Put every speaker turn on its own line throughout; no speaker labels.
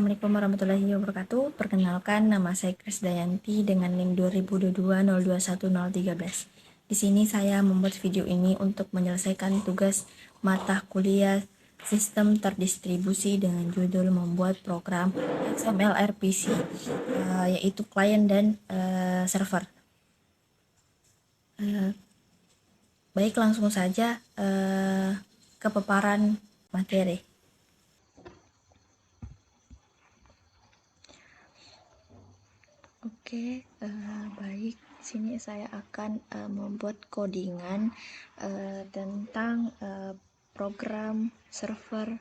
Assalamualaikum warahmatullahi wabarakatuh. Perkenalkan, nama saya Krisdayanti dengan NIM 2022021013. Di sini saya membuat video ini untuk menyelesaikan tugas mata kuliah Sistem Terdistribusi dengan judul membuat program XML RPC, yaitu klien dan server. Baik, langsung saja ke paparan materi. Oke, baik. Sini saya akan membuat codingan tentang program server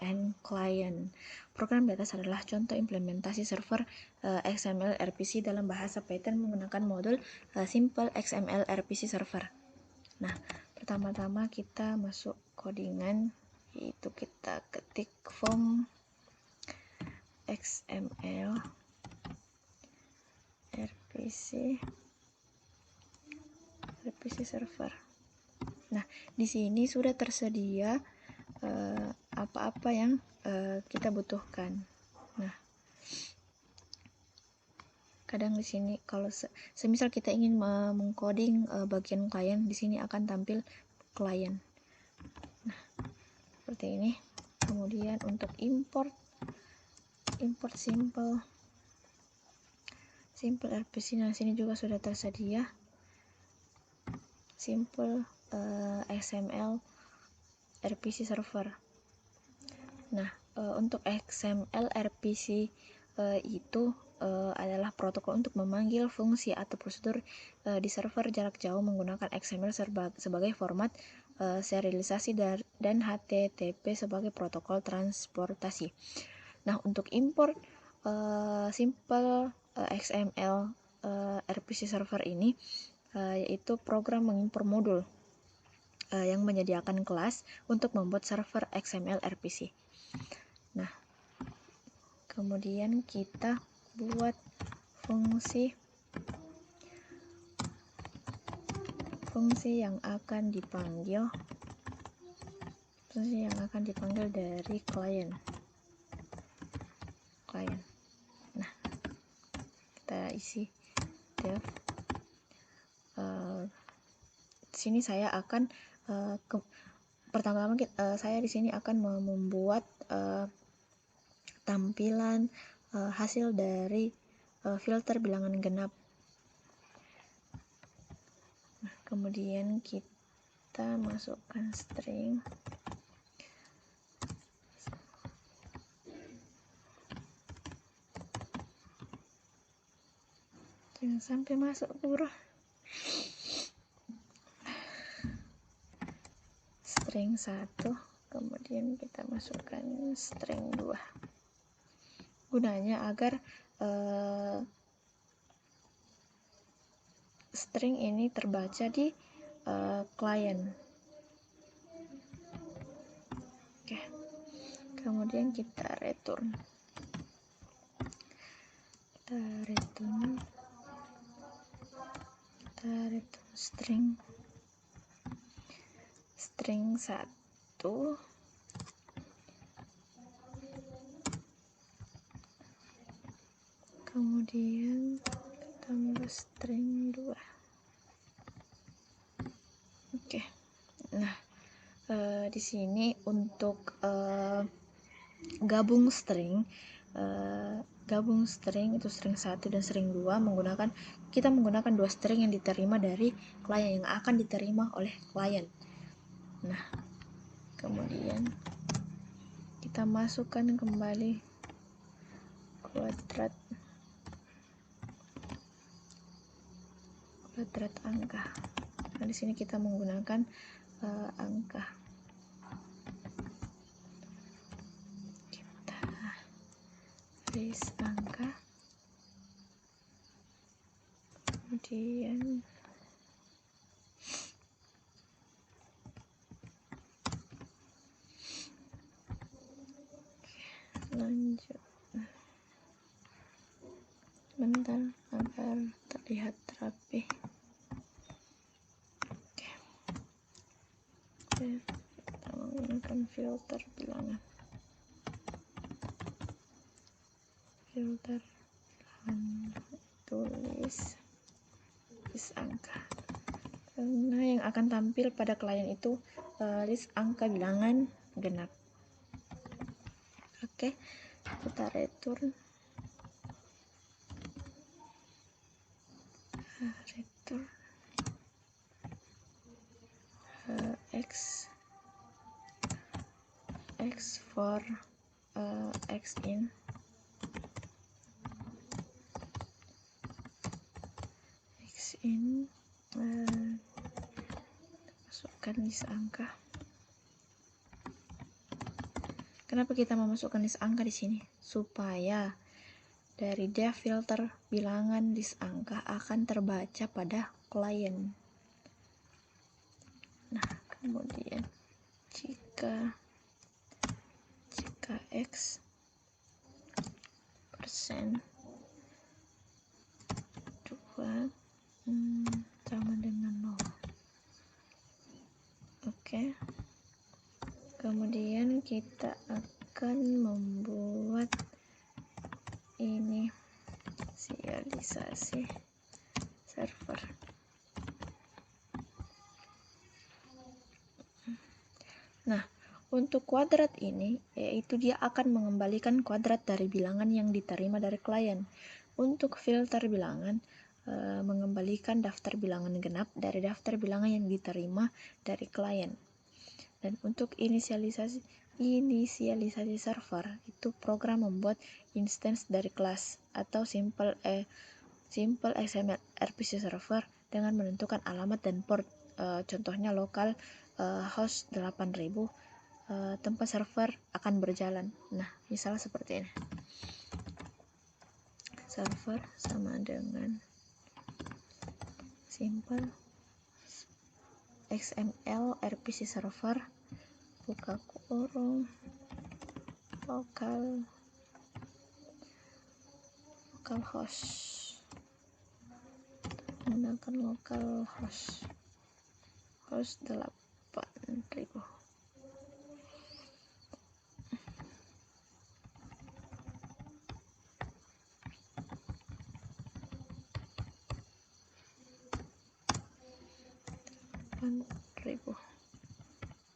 and client. Program di atas adalah contoh implementasi server XML RPC dalam bahasa Python menggunakan modul Simple XML RPC Server. Nah, pertama-tama kita masuk codingan, yaitu kita ketik form XML RPC server. Nah, di sini sudah tersedia apa-apa yang kita butuhkan. Nah, kadang di sini kalau semisal kita ingin mengcoding bagian klien, di sini akan tampil klien. Nah, seperti ini. Kemudian untuk import simple RPC. Nah, sini juga sudah tersedia simple XML RPC server. Nah, untuk XML RPC itu adalah protokol untuk memanggil fungsi atau prosedur di server jarak jauh menggunakan XML sebagai format serialisasi dan HTTP sebagai protokol transportasi. Nah, untuk import simple XML RPC server ini yaitu program mengimpor modul yang menyediakan kelas untuk membuat server XML RPC. Nah, kemudian kita buat fungsi yang akan dipanggil dari klien. Nah, kita isi dev. Sini saya akan pertama-tama saya di sini akan membuat tampilan hasil dari filter bilangan genap. Nah, kemudian kita masukkan string. Jangan sampai masuk bro. String 1, kemudian kita masukkan string 2. Gunanya agar string ini terbaca di klien. Oke. Kemudian kita return string 1, kemudian tambah string 2. Oke. Nah, di sini untuk gabung string itu string 1 dan string 2 kita menggunakan dua string yang diterima dari klien yang akan diterima oleh klien. Nah, kemudian kita masukkan kembali kuadrat angka. Nah, di sini kita menggunakan angka. Kita list angka. Kemudian lanjut. Bentar agar terlihat rapi. Kita menggunakan filter bilangan. filter dan tulis list angka, karena yang akan tampil pada klien itu list angka bilangan genap. Oke, kita return x for x in masukkan list angka. Kenapa kita memasukkan list angka di sini? Supaya dari def filter bilangan list angka akan terbaca pada klien. Nah, kemudian jika x persen 2 sama dengan 0. Oke. Kemudian kita akan membuat inisialisasi server. Nah, untuk kuadrat ini, yaitu dia akan mengembalikan kuadrat dari bilangan yang diterima dari klien. Untuk filter bilangan, mengembalikan daftar bilangan genap dari daftar bilangan yang diterima dari klien. Dan untuk inisialisasi server, itu program membuat instance dari kelas atau simple XML RPC server dengan menentukan alamat dan port, contohnya lokal host 8000, tempat server akan berjalan. Nah, misalnya seperti ini, server sama dengan simple XML RPC server buka kurung lokal host, menggunakan lokal host 8000.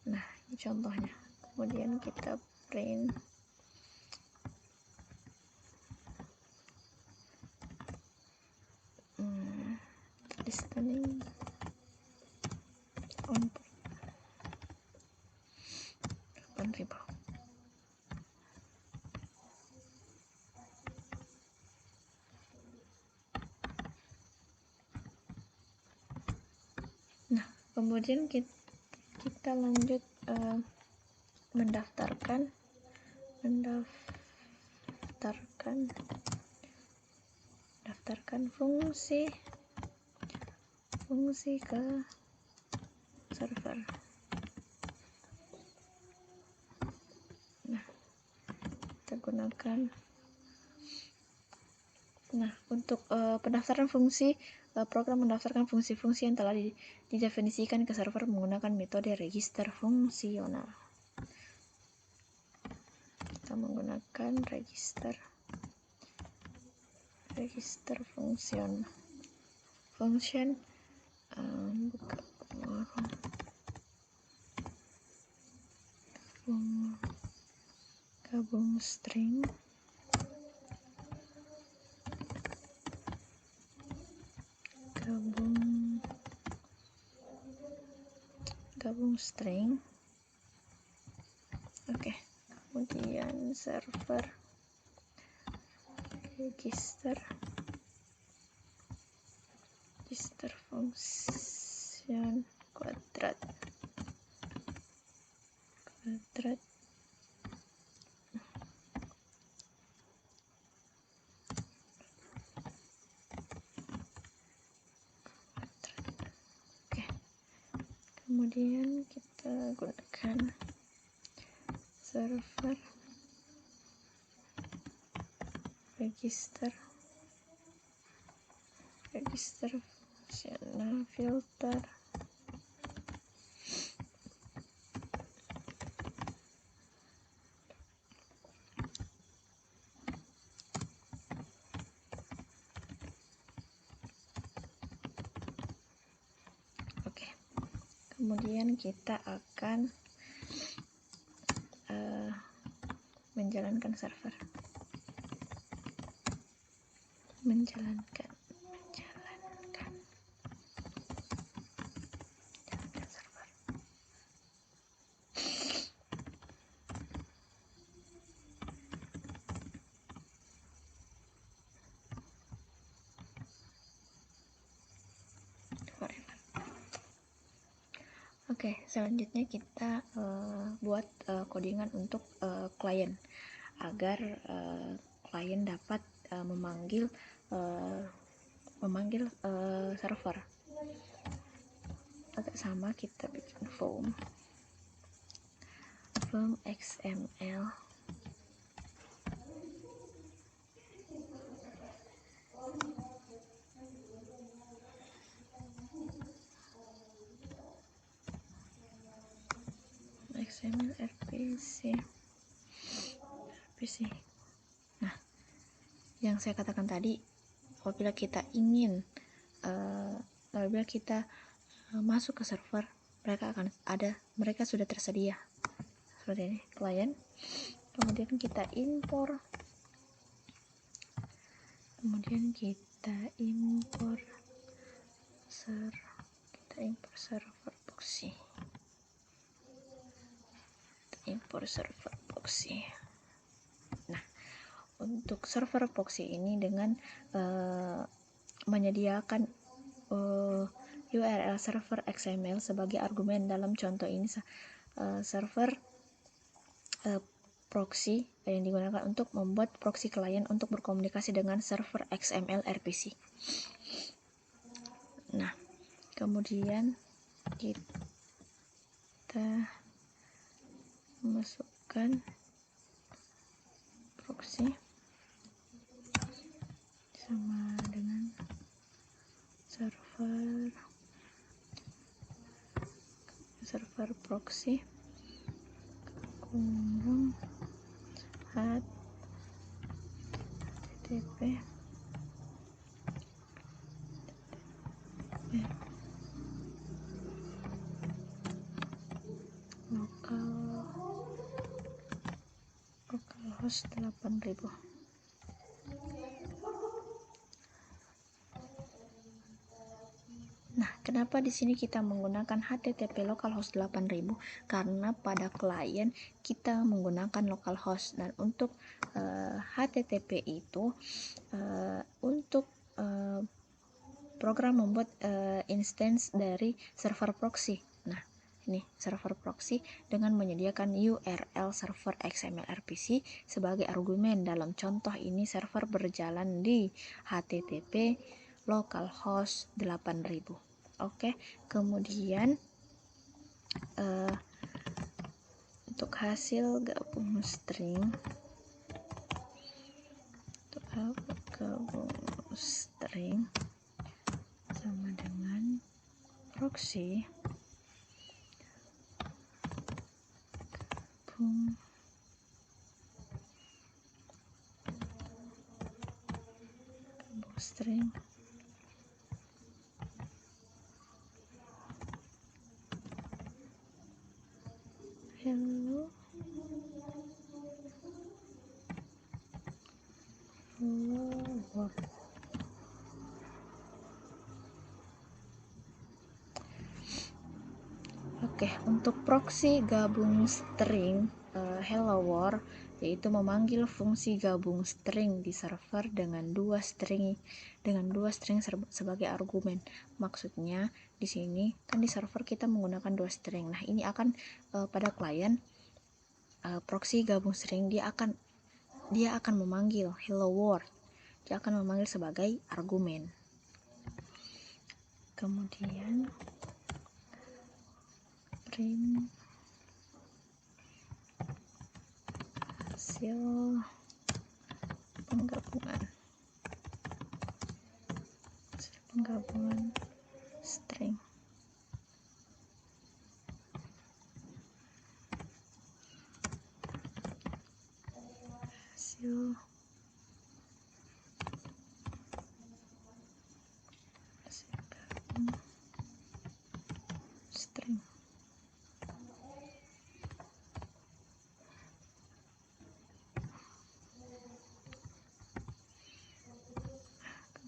Nah, ini contohnya. Kemudian kita print listening on 8000. Nah, kemudian kita lanjut mendaftarkan fungsi ke server. Nah, kita gunakan. Nah, untuk pendaftaran fungsi, program mendaftarkan fungsi-fungsi yang telah didefinisikan ke server menggunakan metode register fungsional. Kita menggunakan register function buka gabung string Oke. Kemudian server register function kuadrat. Oke. Kemudian kita gunakan server register fungsional filter kemudian kita akan menjalankan server, menjalankan server. Oke, selanjutnya kita buat codingan untuk klien agar klien dapat memanggil server. Agak sama, kita bikin form XML. XML RPC. Nah, yang saya katakan tadi, apabila kita ingin masuk ke server, mereka sudah tersedia seperti ini, klien. Kemudian kita impor server proxy. Nah, untuk server proxy ini dengan menyediakan URL server XML sebagai argumen. Dalam contoh ini server proxy yang digunakan untuk membuat proxy klien untuk berkomunikasi dengan server XML RPC. Nah, kemudian kita masukkan proxy sama dengan server proxy kurung http localhost 8000. Nah, kenapa di sini kita menggunakan HTTP localhost 8000? Karena pada klien kita menggunakan localhost, dan untuk HTTP itu untuk program membuat instance dari server proxy. Nah, ini server proxy dengan menyediakan URL server XML RPC sebagai argumen. Dalam contoh ini server berjalan di HTTP localhost 8000. Oke, kemudian untuk hasil gabung string sama dengan proxy gabung string hello world. Oke, untuk proxy gabung string hello world, yaitu memanggil fungsi gabung string di server dengan dua string sebagai argumen. Maksudnya di sini kan di server kita menggunakan dua string. Nah, ini akan pada klien proxy gabung string dia akan memanggil hello world. Dia akan memanggil sebagai argumen. Kemudian print hasil penggabungan string. Hasil gabung string.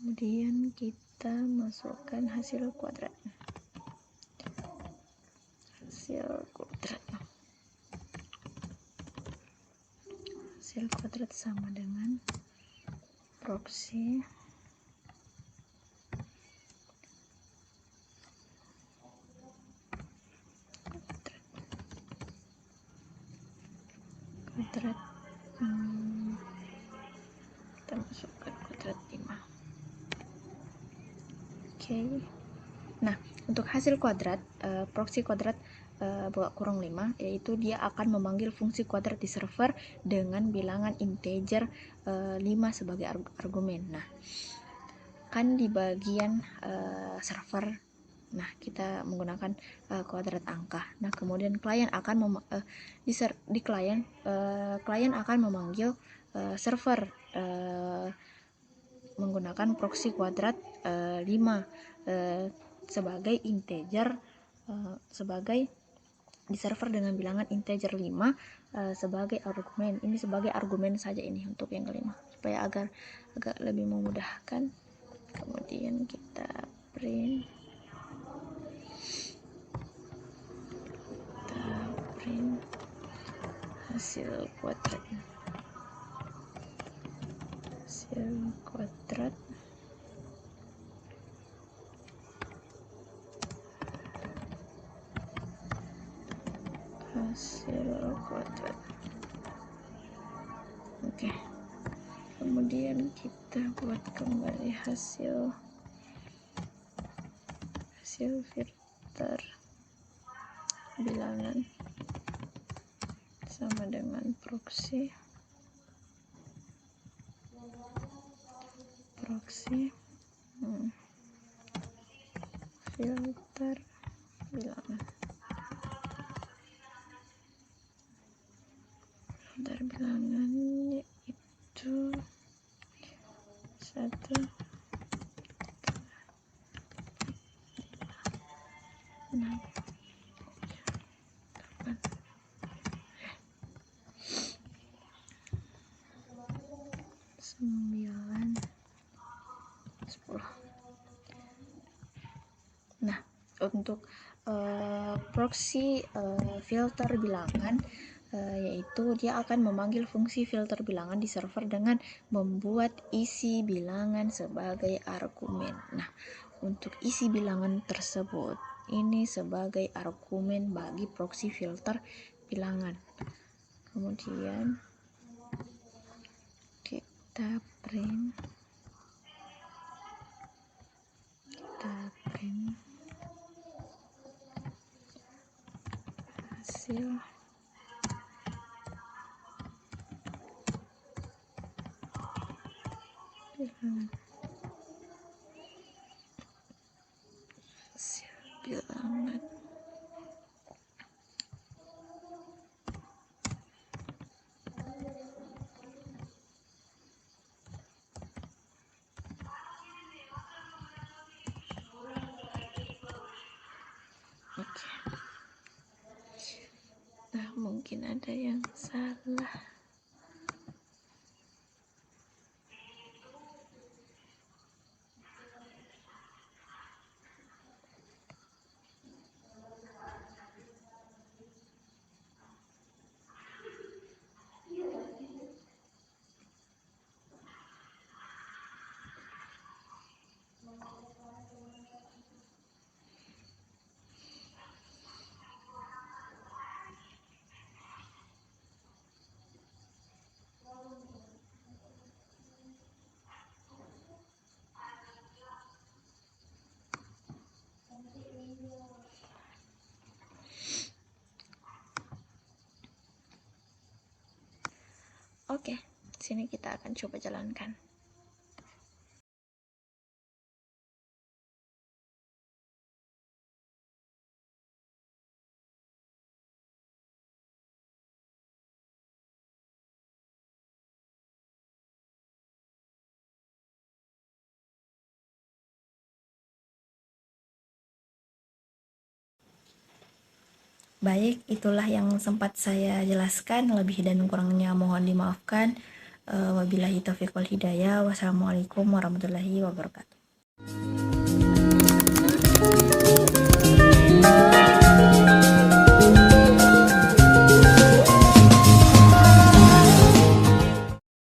Kemudian kita masukkan hasil kuadrat. Hasil kuadrat sama dengan proksi kuadrat. Kita masukkan kuadrat 5. Oke. Nah, untuk hasil kuadrat, proksi kuadrat buka kurung 5, yaitu dia akan memanggil fungsi kuadrat di server dengan bilangan integer 5 sebagai argumen. Nah, kan di bagian server, nah kita menggunakan kuadrat angka. Nah, kemudian klien akan di klien akan memanggil server menggunakan proksi kuadrat 5 sebagai integer, sebagai di server dengan bilangan integer 5 sebagai argumen. Ini sebagai argumen saja ini untuk yang kelima, supaya agak lebih memudahkan. Kemudian kita print hasil kuadrat. Hasil kuadrat Oke. Kemudian kita buat kembali hasil filter bilangan sama dengan proksi filter bilangan. Filter bilangannya itu 1, 6, 9, 10. Nah, untuk proksi filter bilangan, yaitu dia akan memanggil fungsi filter bilangan di server dengan membuat isi bilangan sebagai argumen. Nah, untuk isi bilangan tersebut ini sebagai argumen bagi proksi filter bilangan. Kemudian kita print hasil bilangan. Oke. Nah, mungkin ada yang salah. Oke, sini kita akan coba jalankan. Baik, itulah yang sempat saya jelaskan. Lebih dan kurangnya mohon dimaafkan. Wabillahi taufiq wal hidayah. Wassalamualaikum warahmatullahi wabarakatuh.